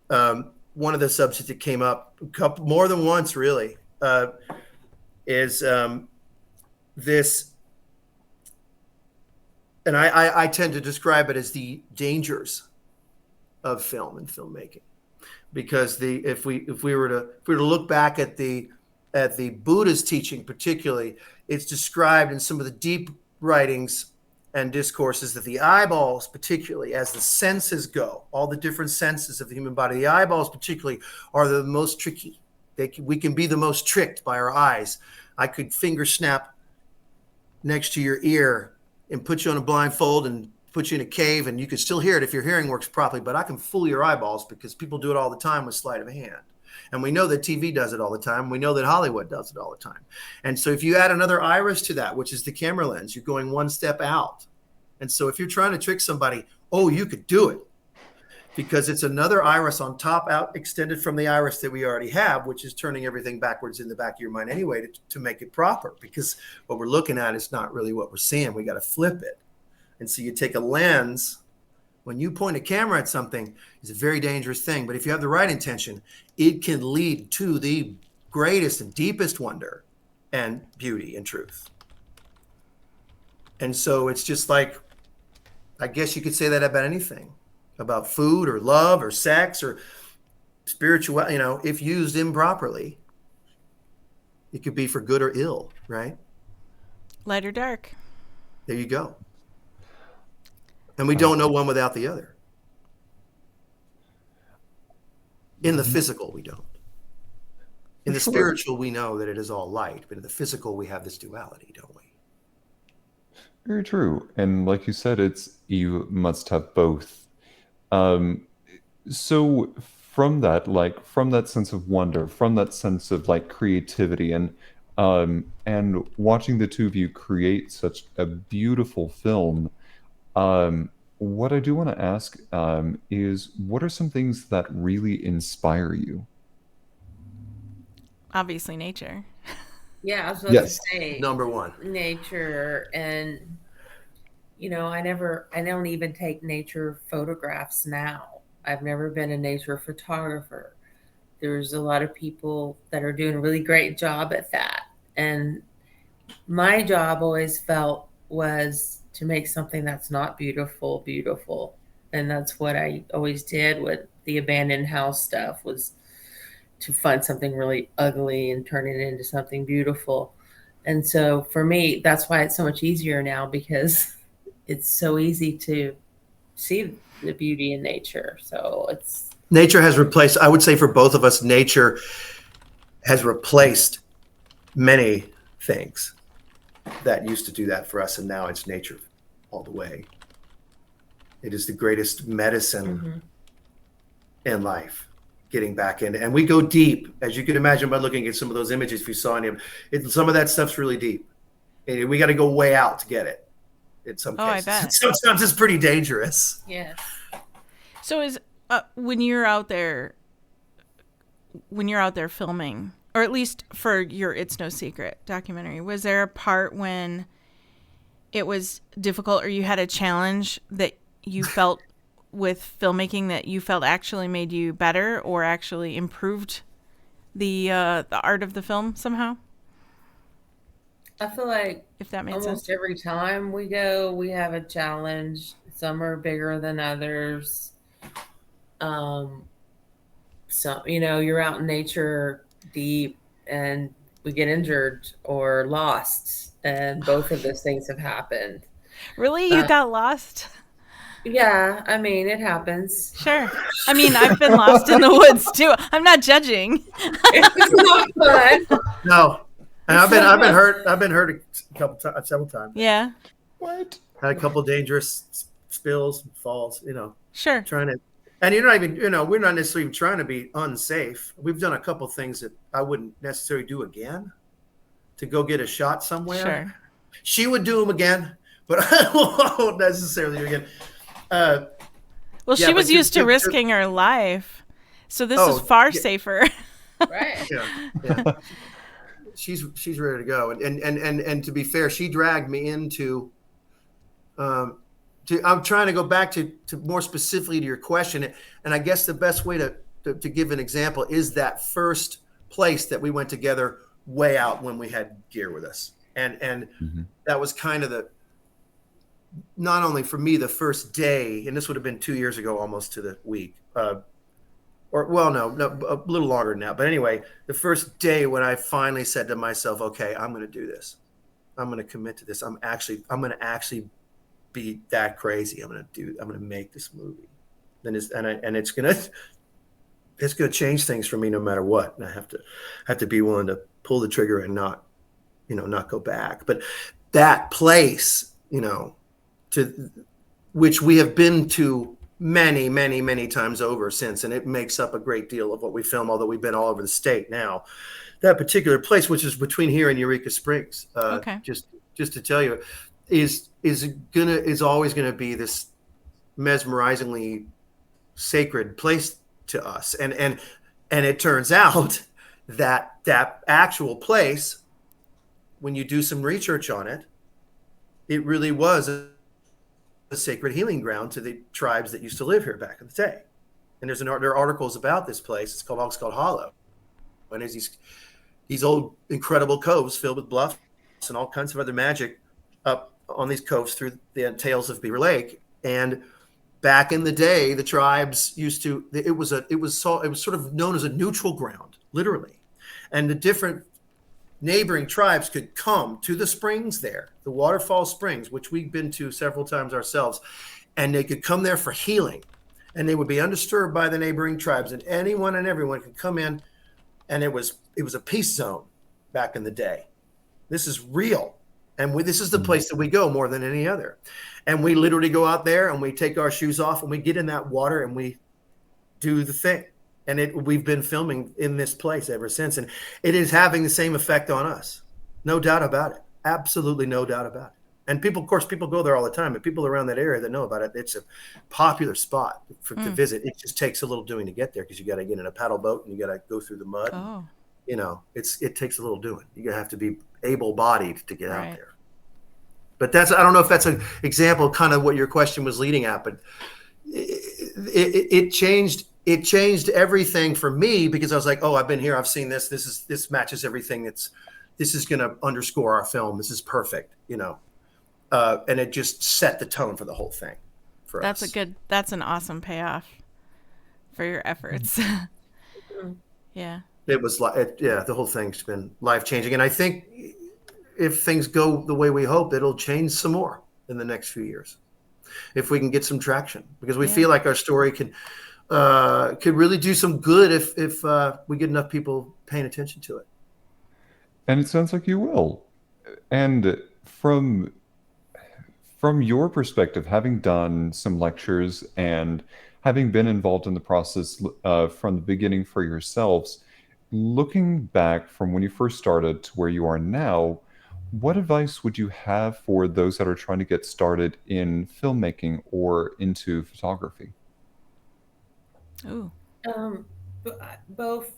one of the subjects that came up more than once really is this, and I tend to describe it as the dangers of film and filmmaking, because if we were to look back at the Buddha's teaching particularly, it's described in some of the deep writings and discourses that the eyeballs, particularly as the senses go, all the different senses of the human body, the eyeballs particularly are the most tricky. We can be the most tricked by our eyes. I could finger snap next to your ear and put you on a blindfold and put you in a cave, and you can still hear it if your hearing works properly, but I can fool your eyeballs because people do it all the time with sleight of hand. And we know that TV does it all the time. We know that Hollywood does it all the time. And so if you add another iris to that, which is the camera lens, you're going one step out. And so if you're trying to trick somebody, you could do it, because it's another iris on top, out extended from the iris that we already have, which is turning everything backwards in the back of your mind anyway to make it proper, because what we're looking at is not really what we're seeing. We got to flip it. And so you take a lens When you point a camera at something, it's a very dangerous thing. But if you have the right intention, it can lead to the greatest and deepest wonder and beauty and truth. And so it's just like, I guess you could say that about anything, about food or love or sex or spiritual, you know, if used improperly, it could be for good or ill, right? Light or dark. There you go. And we don't know one without the other. In the physical, we don't. In the spiritual, we know that it is all light, but in the physical, we have this duality, don't we? Very true. And like you said, you must have both. So from that sense of wonder, from that sense of like creativity, and watching the two of you create such a beautiful film, what I do want to ask is, what are some things that really inspire you? Obviously, nature. Yeah, I was going to say Number one. nature. And you know, I don't even take nature photographs now. I've never been a nature photographer. There's a lot of people that are doing a really great job at that. And my job always felt was to make something that's not beautiful, beautiful. And that's what I always did with the abandoned house stuff, was to find something really ugly and turn it into something beautiful. And so for me, that's why it's so much easier now, because it's so easy to see the beauty in nature. So nature has replaced, I would say for both of us, nature has replaced many things that used to do that for us. And now it's nature all the way. It is the greatest medicine in life, getting back in. And we go deep, as you can imagine by looking at some of those images. If you saw any of it, some of that stuff's really deep. And we got to go way out to get it. In some cases, I bet. Sometimes it's pretty dangerous. yes. So is when you're out there filming, or at least for your It's No Secret documentary, was there a part when it was difficult or you had a challenge that you felt with filmmaking that you felt actually made you better or actually improved the art of the film somehow? I feel like If that makes almost sense. every time we go, we have a challenge. Some are bigger than others. So, you know, you're out in nature deep and we get injured or lost. And both of those things have happened. Really? You got lost? Yeah, I mean, it happens. Sure. I mean, I've been lost in the woods too. I'm not judging. It's not fun. No, and I've been hurt. I've been hurt several times. Yeah. What? Had a couple dangerous spills, falls. You know, Sure. trying to, and you're not even. You know, we're not necessarily even trying to be unsafe. We've done a couple things that I wouldn't necessarily do again. To go get a shot somewhere. Sure. She would do them again, but I won't necessarily do it again. Well, yeah, she was but used to risking her life, so this is far safer. Right. Yeah. She's ready to go, and to be fair, she dragged me into. I'm trying to go back to more specifically to your question, and I guess the best way to give an example is that first place that we went together way out when we had gear with us, and that was kind of the. Not only for me, the first day, and this would have been 2 years ago, almost to the week, no, a little longer than that. But anyway, the first day when I finally said to myself, okay, I'm going to do this. I'm going to commit to this. I'm going to actually be that crazy. I'm going to make this movie. Then it's going to change things for me no matter what. And I have to be willing to pull the trigger and not go back. But that place, to which we have been to many, many, many times over since, and it makes up a great deal of what we film, although we've been all over the state now. That particular place, which is between here and Eureka Springs, just to tell you, is always gonna be this mesmerizingly sacred place to us. And it turns out that actual place, when you do some research on it, it really was a a sacred healing ground to the tribes that used to live here back in the day. And there are articles about this place. It's called Hollow. And there's these old incredible coves filled with bluffs and all kinds of other magic up on these coves through the tails of Beaver Lake. And back in the day, the tribes used to, it was sort of known as a neutral ground, literally. And the different neighboring tribes could come to the springs there, the waterfall springs, which we've been to several times ourselves, and they could come there for healing, and they would be undisturbed by the neighboring tribes, and anyone and everyone could come in, and it was a peace zone back in the day. This is real, and this is the place that we go more than any other, and we literally go out there and we take our shoes off and we get in that water and we do the thing. And we've been filming in this place ever since. And it is having the same effect on us. No doubt about it. Absolutely no doubt about it. And people go there all the time. But people around that area that know about it, it's a popular spot to visit. It just takes a little doing to get there because you got to get in a paddle boat and you got to go through the mud. Oh. You know, it takes a little doing. You have to be able-bodied to get out there. But I don't know if that's an example of kind of what your question was leading at, but it changed. It changed everything for me because I was like, oh, I've been here. I've seen this. This matches everything. This is going to underscore our film. This is perfect, you know? And it just set the tone for the whole thing for us. That's an awesome payoff for your efforts. Yeah. It was the whole thing's been life-changing. And I think if things go the way we hope, it'll change some more in the next few years. If we can get some traction, because we feel like our story could really do some good if we get enough people paying attention to it. And it sounds like you will. And from your perspective, having done some lectures and having been involved in the process from the beginning for yourselves, looking back from when you first started to where you are now, what advice would you have for those that are trying to get started in filmmaking or into photography? Ooh. Both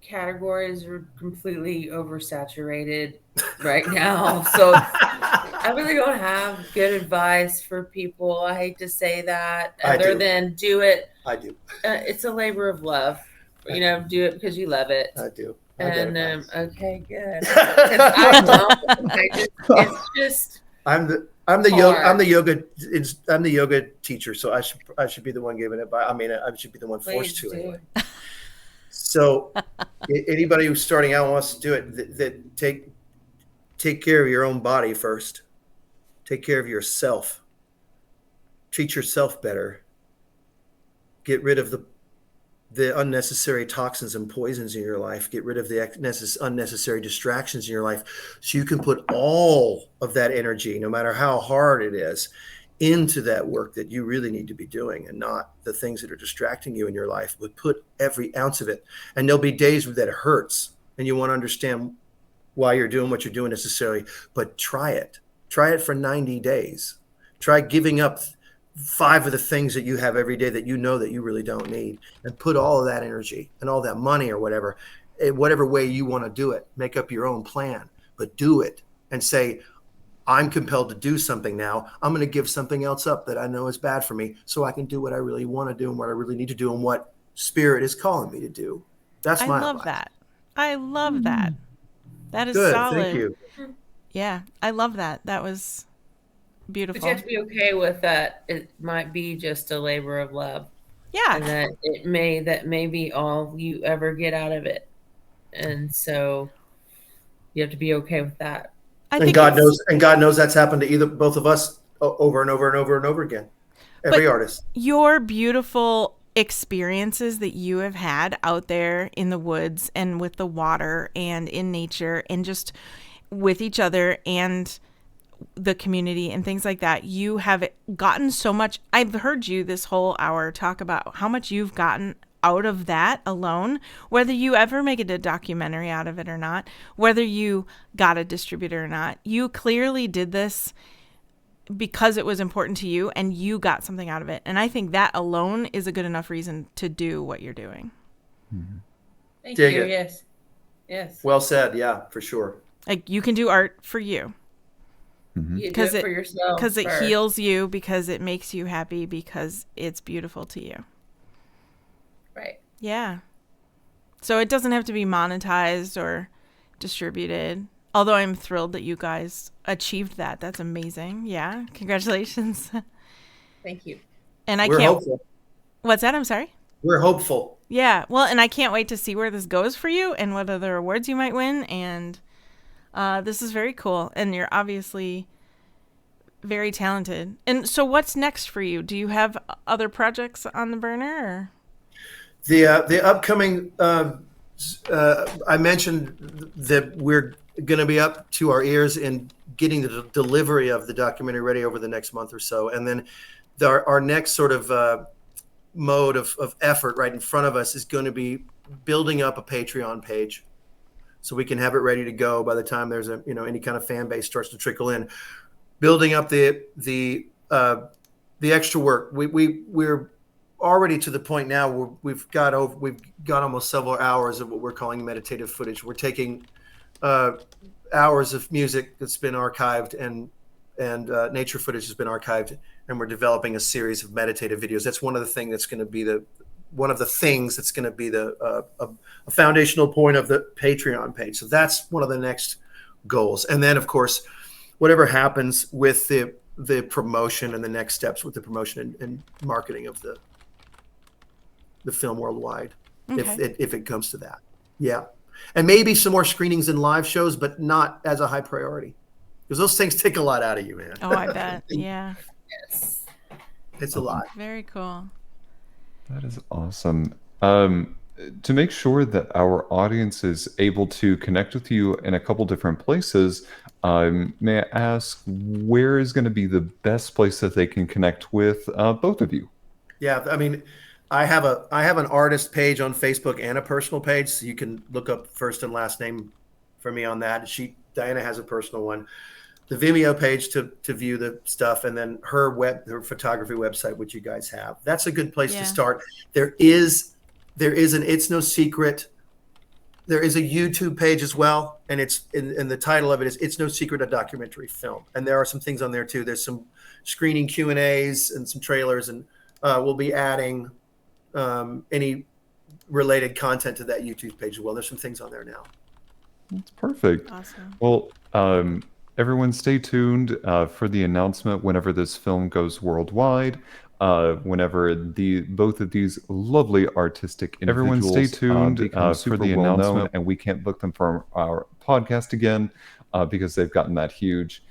categories are completely oversaturated right now. So I really don't have good advice for people. I hate to say that other than do it. I do. It's a labor of love. You know, do it because you love it. I do. And okay, good. I don't. It's just. I'm the yoga teacher, so I should be the one giving it. I should be the one forced to anyway. So anybody who's starting out and wants to do it, that take care of your own body first. Take care of yourself. Treat yourself better. Get rid of the unnecessary toxins and poisons in your life. Get rid of the unnecessary distractions in your life so you can put all of that energy, no matter how hard it is, into that work that you really need to be doing and not the things that are distracting you in your life, but put every ounce of it. And there'll be days that it hurts and you want to understand why you're doing what you're doing necessarily, but try it. Try it for 90 days. Try giving up 5 of the things that you have every day that you know that you really don't need, and put all of that energy and all that money or whatever way you want to do it. Make up your own plan, but do it and say, I'm compelled to do something now. I'm going to give something else up that I know is bad for me so I can do what I really want to do and what I really need to do and what spirit is calling me to do. That's my advice. I love that. That is good. Solid. Thank you. Yeah, I love that. That was beautiful. But you have to be okay with that. It might be just a labor of love. Yeah. And that may be all you ever get out of it. And so you have to be okay with that. And God knows that's happened to both of us over and over and over and over again. Every artist. Your beautiful experiences that you have had out there in the woods and with the water and in nature and just with each other and the community and things like that, you have gotten so much. I've heard you this whole hour talk about how much you've gotten out of that alone, whether you ever make it a documentary out of it or not, whether you got a distributor or not. You clearly did this because it was important to you and you got something out of it. And I think that alone is a good enough reason to do what you're doing. Mm-hmm. Thank you. Yes. Well said. Yeah, for sure. Like, you can do art for you. Mhm. You do it for yourself. Because it first. heals you, because it makes you happy, because it's beautiful to you. Right. Yeah. So it doesn't have to be monetized or distributed. Although I'm thrilled that you guys achieved that. That's amazing. Yeah. Congratulations. Thank you. And I We're can't. hopeful. What's that? I'm sorry. We're hopeful. Yeah. Well, and I can't wait to see where this goes for you and what other awards you might win. And this is very cool. And you're obviously very talented. And so what's next for you? Do you have other projects on the burner? Or? The upcoming, I mentioned that we're going to be up to our ears in getting the delivery of the documentary ready over the next month or so. And then our next sort of mode of effort right in front of us is going to be building up a Patreon page so we can have it ready to go by the time there's any kind of fan base starts to trickle in. Building up the extra work. We're already to the point now where we've got almost several hours of what we're calling meditative footage. We're taking hours of music that's been archived and nature footage has been archived, and we're developing a series of meditative videos. That's one of the things that's going to be a foundational point of the Patreon page. So that's one of the next goals. And then, of course, whatever happens with the promotion and the next steps with the promotion and marketing of the film worldwide, Okay. if it comes to that. Yeah. And maybe some more screenings and live shows, but not as a high priority, because those things take a lot out of you, man. Oh, I bet. Yeah. Yes. It's a lot. Very cool. That is awesome. To make sure that our audience is able to connect with you in a couple different places, may I ask where is going to be the best place that they can connect with both of you? Yeah, I mean, I have an artist page on Facebook and a personal page, so you can look up first and last name for me on that. Diana has a personal one. The Vimeo page to view the stuff, and then her photography website, which you guys have. That's a good place to start. There is an It's No Secret. There is a YouTube page as well, and and the title of it is It's No Secret, a documentary film. And there are some things on there too. There's some screening Q&As and some trailers, and we'll be adding any related content to that YouTube page as well. There's some things on there now. That's perfect. Awesome. Well, everyone stay tuned for the announcement whenever this film goes worldwide. Whenever both of these lovely artistic individuals everyone stay tuned for the announcement, and we can't book them for our podcast again because they've gotten that huge.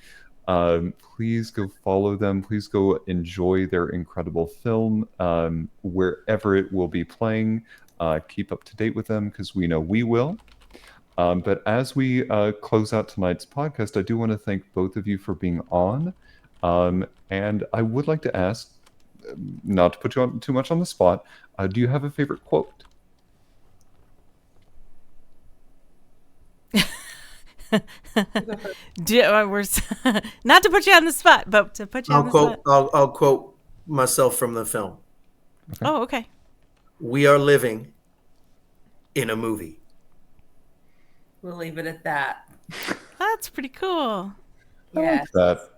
Please go follow them. Please go enjoy their incredible film wherever it will be playing. Keep up to date with them because we know we will. But as we close out tonight's podcast, I do want to thank both of you for being on. And I would like to ask, not to put you too much on the spot, do you have a favorite quote? Not to put you on the spot, but to put you on the spot. I'll quote myself from the film. Okay. Oh, okay. We are living in a movie. We'll leave it at that. That's pretty cool. Yes. That.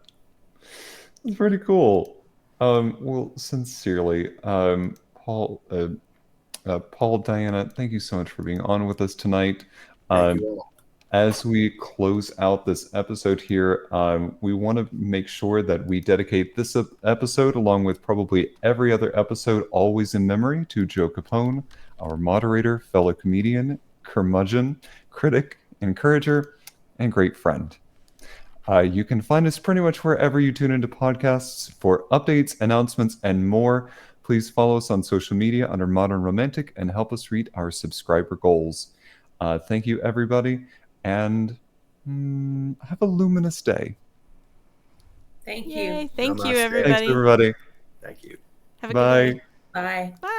That's pretty cool. Well, sincerely, Paul, Diana, thank you so much for being on with us tonight. Thank you all. As we close out this episode here, we want to make sure that we dedicate this episode, along with probably every other episode, always in memory to Joe Capone, our moderator, fellow comedian, curmudgeon, critic, encourager, and great friend. You can find us pretty much wherever you tune into podcasts. For updates, announcements, and more, please follow us on social media under Modern Romantic and help us reach our subscriber goals. Thank you, everybody, and have a luminous day. Thank Yay. you. Thank you, Namaste. everybody. Thanks, everybody. Thank you. Have a Bye. good day. Bye. Bye.